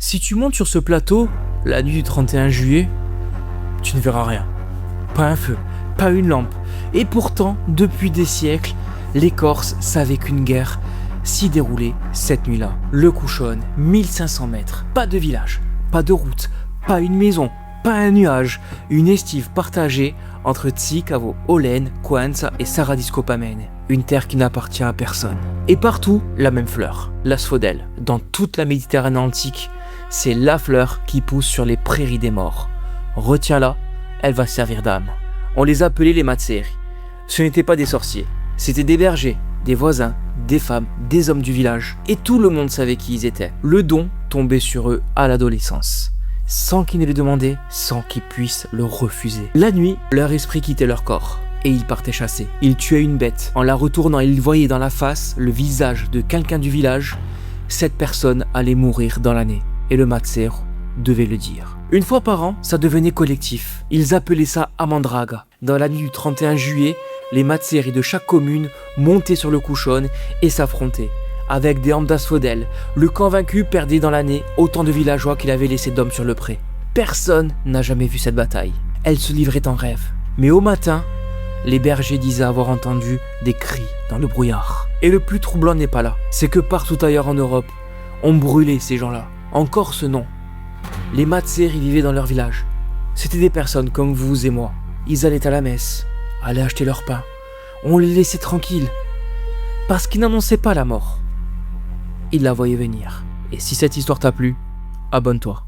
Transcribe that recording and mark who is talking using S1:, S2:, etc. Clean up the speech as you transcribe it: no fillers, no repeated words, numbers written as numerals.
S1: Si tu montes sur ce plateau, la nuit du 31 juillet, tu ne verras rien. Pas un feu, pas une lampe. Et pourtant, depuis des siècles, les Corses savaient qu'une guerre s'y déroulait cette nuit-là. Le Couchone, 1500 mètres, pas de village, pas de route, pas une maison, pas un nuage, une estive partagée entre Tsikavo, Olen, Coanza et Saradiscopamene, une terre qui n'appartient à personne. Et partout, la même fleur, l'asphodèle. Dans toute la Méditerranée antique, c'est la fleur qui pousse sur les prairies des morts. Retiens-la, elle va servir d'âme. On les appelait les Matseri. Ce n'étaient pas des sorciers, c'était des bergers, des voisins, des femmes, des hommes du village. Et tout le monde savait qui ils étaient. Le don tombait sur eux à l'adolescence, sans qu'ils ne le demandaient, sans qu'ils puissent le refuser. La nuit, leur esprit quittait leur corps, et ils partaient chasser. Ils tuaient une bête. En la retournant, ils voyaient dans la face le visage de quelqu'un du village. Cette personne allait mourir dans l'année, et le Matsero devait le dire. Une fois par an, ça devenait collectif. Ils appelaient ça Amandraga. Dans la nuit du 31 juillet, les Matseri de chaque commune montaient sur le Couchone et s'affrontaient. Avec des armes d'asphodèle, le camp vaincu perdait dans l'année autant de villageois qu'il avait laissé d'hommes sur le pré. Personne n'a jamais vu cette bataille. Elle se livrait en rêve. Mais au matin, les bergers disaient avoir entendu des cris dans le brouillard. Et le plus troublant n'est pas là. C'est que partout ailleurs en Europe, on brûlait ces gens-là. En Corse, non. Les Matseri vivaient dans leur village. C'était des personnes comme vous et moi. Ils allaient à la messe, allaient acheter leur pain. On les laissait tranquilles. Parce qu'ils n'annonçaient pas la mort. Ils la voyaient venir. Et si cette histoire t'a plu, abonne-toi.